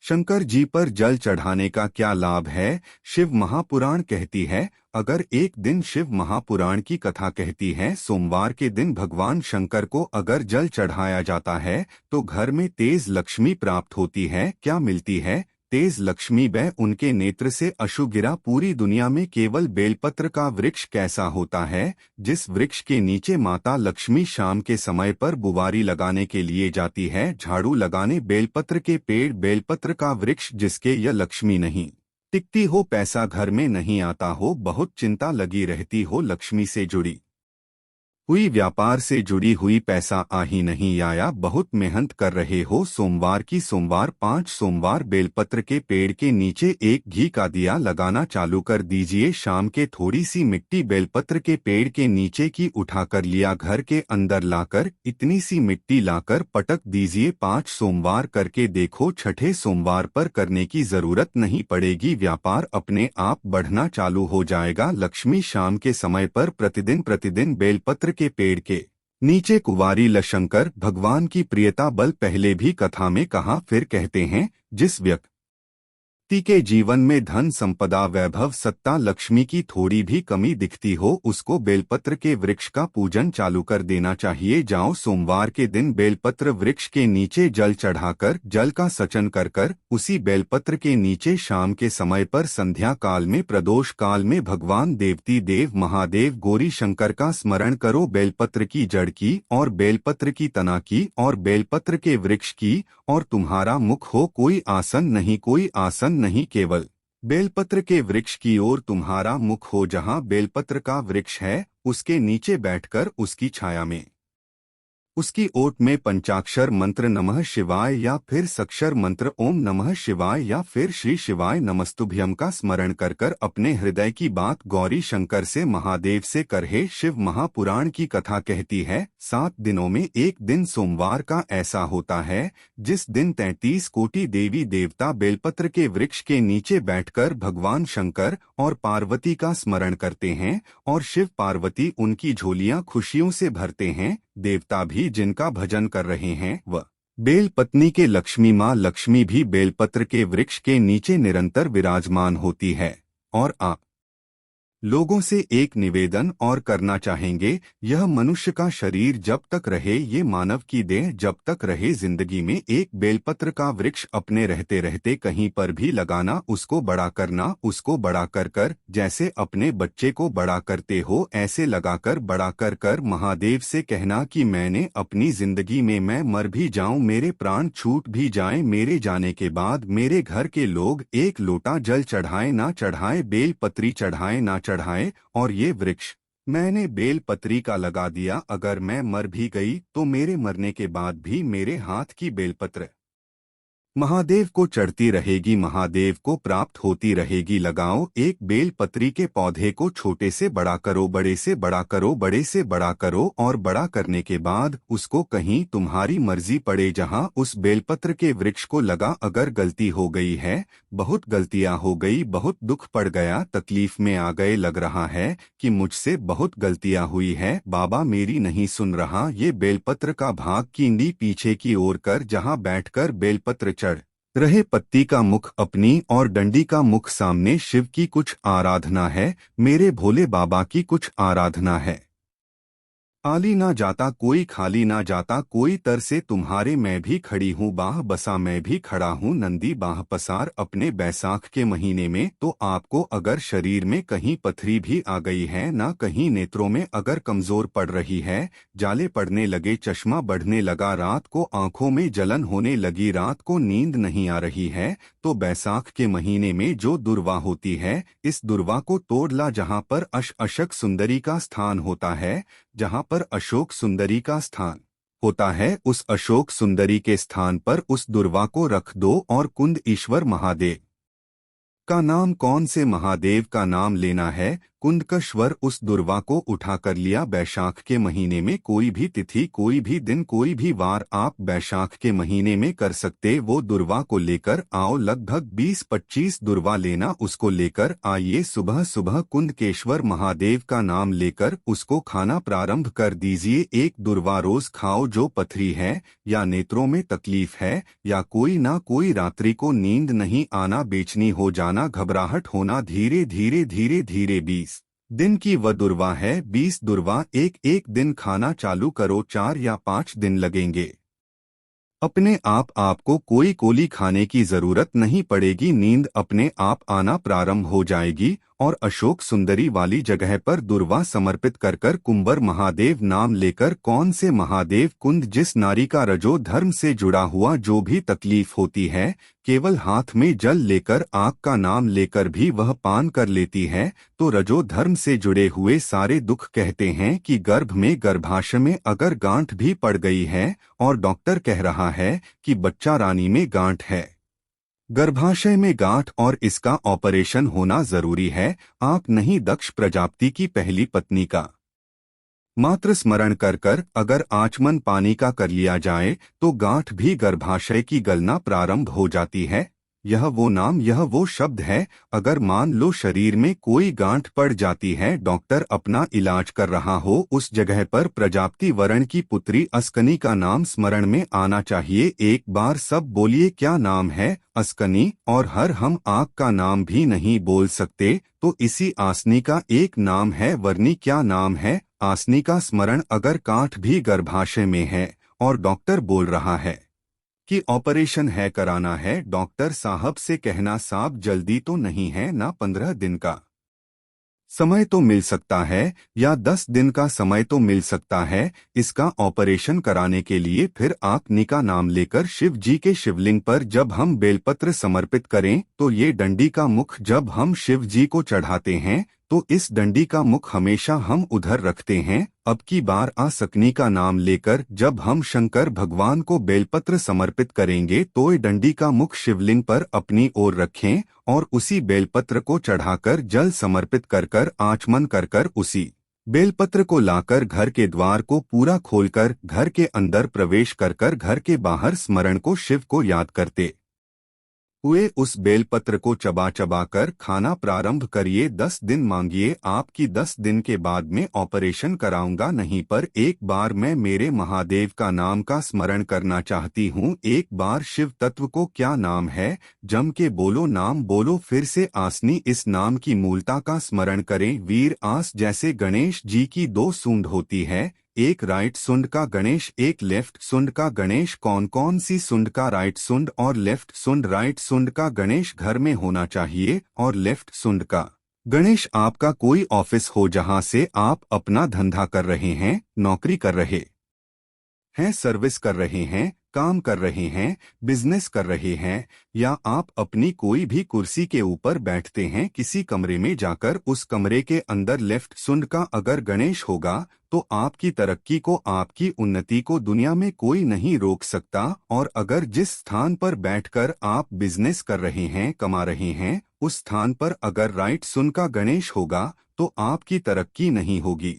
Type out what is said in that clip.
शंकर जी पर जल चढ़ाने का क्या लाभ है? शिव महापुराण कहती है, अगर एक दिन शिव महापुराण की कथा कहती है, सोमवार के दिन भगवान शंकर को अगर जल चढ़ाया जाता है तो घर में तेज लक्ष्मी प्राप्त होती है। क्या मिलती है? तेज लक्ष्मी। वह उनके नेत्र से अशु गिरा। पूरी दुनिया में केवल बेलपत्र का वृक्ष कैसा होता है जिस वृक्ष के नीचे माता लक्ष्मी शाम के समय पर बुवारी लगाने के लिए जाती है, झाड़ू लगाने। बेलपत्र के पेड़, बेलपत्र का वृक्ष जिसके यह लक्ष्मी नहीं टिकती हो, पैसा घर में नहीं आता हो, बहुत चिंता लगी रहती हो, लक्ष्मी से जुड़ी हुई, व्यापार से जुड़ी हुई, पैसा आ ही नहीं आया, बहुत मेहनत कर रहे हो, सोमवार की सोमवार 5 सोमवार बेलपत्र के पेड़ के नीचे एक घी का दिया लगाना चालू कर दीजिए। शाम के थोड़ी सी मिट्टी बेलपत्र के पेड़ के नीचे की उठाकर लिया घर के अंदर लाकर इतनी सी मिट्टी लाकर पटक दीजिए। 5 सोमवार करके देखो, छठे सोमवार पर करने की जरूरत नहीं पड़ेगी, व्यापार अपने आप बढ़ना चालू हो जाएगा। लक्ष्मी शाम के समय पर प्रतिदिन बेलपत्र के पेड़ के नीचे कुंवारी लशंकर भगवान की प्रियता बल पहले भी कथा में कहा, फिर कहते हैं, जिस व्यक्ति के जीवन में धन संपदा वैभव सत्ता लक्ष्मी की थोड़ी भी कमी दिखती हो उसको बेलपत्र के वृक्ष का पूजन चालू कर देना चाहिए। जाओ सोमवार के दिन बेलपत्र वृक्ष के नीचे जल चढ़ाकर जल का सचन कर उसी बेलपत्र के नीचे शाम के समय पर संध्या काल में प्रदोष काल में भगवान देवती देव महादेव गौरी शंकर का स्मरण करो। बेलपत्र की जड़ की और बेलपत्र की तना की और बेलपत्र के वृक्ष की और तुम्हारा मुख हो, कोई आसन नहीं, कोई आसन नहीं, केवल बेलपत्र के वृक्ष की ओर तुम्हारा मुख हो। जहां बेलपत्र का वृक्ष है उसके नीचे बैठकर उसकी छाया में उसकी ओट में पंचाक्षर मंत्र नमः शिवाय या फिर सक्षर मंत्र ओम नमः शिवाय या फिर श्री शिवाय नमस्तुभ्यम का स्मरण कर अपने हृदय की बात गौरी शंकर से महादेव से करहे। शिव महापुराण की कथा कहती है, 7 दिनों में एक दिन सोमवार का ऐसा होता है जिस दिन 33 कोटि देवी देवता बेलपत्र के वृक्ष के नीचे बैठकर भगवान शंकर और पार्वती का स्मरण करते हैं और शिव पार्वती उनकी झोलियां खुशियों से भरते हैं। देवता भी जिनका भजन कर रहे हैं वह बेल पत्नी के लक्ष्मी माँ लक्ष्मी भी बेलपत्र के वृक्ष के नीचे निरंतर विराजमान होती है। और आप लोगों से एक निवेदन और करना चाहेंगे, यह मनुष्य का शरीर जब तक रहे, ये मानव की देह जब तक रहे, जिंदगी में एक बेलपत्र का वृक्ष अपने रहते रहते कहीं पर भी लगाना, उसको बड़ा करना, उसको बड़ा कर जैसे अपने बच्चे को बड़ा करते हो ऐसे लगाकर बड़ा कर महादेव से कहना कि मैंने अपनी जिंदगी में मैं मर भी जाऊं, मेरे प्राण छूट भी जाएं, मेरे जाने के बाद मेरे घर के लोग एक लोटा जल चढ़ाए ना चढ़ाए, बेल पत्री चढ़ाए ना चढ़ाए, और ये वृक्ष मैंने बेल पत्री का लगा दिया, अगर मैं मर भी गई तो मेरे मरने के बाद भी मेरे हाथ की बेलपत्र महादेव को चढ़ती रहेगी, महादेव को प्राप्त होती रहेगी। लगाओ एक बेल पत्री के पौधे को छोटे से बड़ा करो, बड़े से बड़ा करो, बड़े से बड़ा करो और बड़ा करने के बाद उसको कहीं तुम्हारी मर्जी पड़े जहां उस बेलपत्र के वृक्ष को लगा। अगर गलती हो गई है, बहुत गलतियां हो गई, बहुत दुख पड़ गया, तकलीफ में आ गए, लग रहा है कि मुझसे बहुत गलतियां हुई है, बाबा मेरी नहीं सुन रहा, ये बेलपत्र का भाग कींडी पीछे की ओर कर, जहां बैठकर बेलपत्र चढ़ रहे पत्ती का मुख अपनी और डंडी का मुख सामने। शिव की कुछ आराधना है, मेरे भोले बाबा की कुछ आराधना है। आली ना जाता कोई, खाली ना जाता कोई, तर से तुम्हारे मैं भी खड़ी हूँ, बाह बसा मैं भी खड़ा हूँ, नंदी बाह पसार। अपने बैसाख के महीने में तो आपको अगर शरीर में कहीं पथरी भी आ गई है, ना कहीं नेत्रों में अगर कमजोर पड़ रही है, जाले पड़ने लगे, चश्मा बढ़ने लगा, रात को आंखों में जलन होने लगी, रात को नींद नहीं आ रही है, तो बैसाख के महीने में जो दुर्वा होती है, इस दुर्वा को तोड़ ला। जहाँ पर अशक सुंदरी का स्थान होता है, जहाँ पर अशोक सुंदरी का स्थान होता है, उस अशोक सुंदरी के स्थान पर उस दुर्वा को रख दो और कुंद ईश्वर महादेव का नाम कौन से महादेव का नाम लेना है। कुंद का स्वर उस दुर्वा को उठा कर लिया। बैशाख के महीने में कोई भी तिथि, कोई भी दिन, कोई भी वार आप बैशाख के महीने में कर सकते। वो दुर्वा को लेकर आओ, लगभग 20-25 दुर्वा लेना, उसको लेकर आइए। सुबह सुबह कुंदकेश्वर महादेव का नाम लेकर उसको खाना प्रारंभ कर दीजिए। एक दुर्वा रोज खाओ। जो पथरी है या नेत्रों में तकलीफ है या कोई ना कोई रात्रि को नींद नहीं आना, बेचैनी हो जाना, घबराहट होना, धीरे धीरे धीरे धीरे 20 दिन की वह दुर्वा है। 20 दुर्वा एक एक दिन खाना चालू करो, 4 या 5 दिन लगेंगे। अपने आप आपको कोई गोली खाने की जरूरत नहीं पड़ेगी। नींद अपने आप आना प्रारंभ हो जाएगी और अशोक सुंदरी वाली जगह पर दुर्वा समर्पित कर कर कुंवर महादेव नाम लेकर, कौन से महादेव? कुंद जिस नारी का रजो धर्म से जुड़ा हुआ जो भी तकलीफ होती है, केवल हाथ में जल लेकर आग का नाम लेकर भी वह पान कर लेती है, तो रजो धर्म से जुड़े हुए सारे दुख, कहते हैं कि गर्भ में, गर्भाशय में अगर गांठ भी पड़ गई है और डॉक्टर कह रहा है कि बच्चा रानी में गांठ है, गर्भाशय में गांठ और इसका ऑपरेशन होना जरूरी है, आप नहीं दक्ष प्रजापति की पहली पत्नी का मात्र स्मरण कर कर अगर आचमन पानी का कर लिया जाए तो गांठ भी गर्भाशय की गलना प्रारंभ हो जाती है। यह वो नाम, यह वो शब्द है। अगर मान लो शरीर में कोई गांठ पड़ जाती है, डॉक्टर अपना इलाज कर रहा हो, उस जगह पर प्रजापति वर्ण की पुत्री अस्कनी का नाम स्मरण में आना चाहिए। एक बार सब बोलिए, क्या नाम है? अस्कनी। और हम आग का नाम भी नहीं बोल सकते, तो इसी आसनी का एक नाम है वर्णी। क्या नाम है? आसनी का स्मरण। अगर गांठ भी गर्भाशय में है और डॉक्टर बोल रहा है कि ऑपरेशन है, कराना है, डॉक्टर साहब से कहना, साहब जल्दी तो नहीं है ना, 15 दिन का समय तो मिल सकता है या 10 दिन का समय तो मिल सकता है इसका ऑपरेशन कराने के लिए। फिर आग्नि का नाम लेकर शिव जी के शिवलिंग पर जब हम बेलपत्र समर्पित करें तो ये डंडी का मुख जब हम शिव जी को चढ़ाते हैं तो इस डंडी का मुख हमेशा हम उधर रखते हैं। अब की बार आसकनी का नाम लेकर जब हम शंकर भगवान को बेलपत्र समर्पित करेंगे तो ये डंडी का मुख शिवलिंग पर अपनी ओर रखें और उसी बेलपत्र को चढ़ाकर जल समर्पित कर कर आचमन कर कर उसी बेलपत्र को लाकर घर के द्वार को पूरा खोलकर घर के अंदर प्रवेश कर कर घर के बाहर स्मरण को शिव को याद करते हुए उस बेलपत्र को चबा चबा कर खाना प्रारंभ करिए। 10 दिन मांगिए, आपकी 10 दिन के बाद में ऑपरेशन कराऊंगा नहीं, पर एक बार मैं मेरे महादेव का नाम का स्मरण करना चाहती हूँ। एक बार शिव तत्व को क्या नाम है? जम के बोलो, नाम बोलो फिर से। आसनी, इस नाम की मूलता का स्मरण करें। वीर आस, जैसे गणेश जी की 2 सूंड होती है, एक राइट सुंड का गणेश, एक लेफ्ट सुंड का गणेश। कौन कौन सी सुंड का राइट सुंड और लेफ्ट सुंड? राइट सुंड का गणेश घर में होना चाहिए और लेफ्ट सुंड का गणेश आपका कोई ऑफिस हो जहां से आप अपना धंधा कर रहे हैं, नौकरी कर रहे हैं, सर्विस कर रहे हैं, काम कर रहे हैं, बिजनेस कर रहे हैं, या आप अपनी कोई भी कुर्सी के ऊपर बैठते हैं किसी कमरे में जाकर, उस कमरे के अंदर लेफ्ट सुंड का अगर गणेश होगा तो आपकी तरक्की को, आपकी उन्नति को दुनिया में कोई नहीं रोक सकता। और अगर जिस स्थान पर बैठकर आप बिजनेस कर रहे हैं, कमा रहे हैं, उस स्थान पर अगर राइट सुंड का गणेश होगा तो आपकी तरक्की नहीं होगी।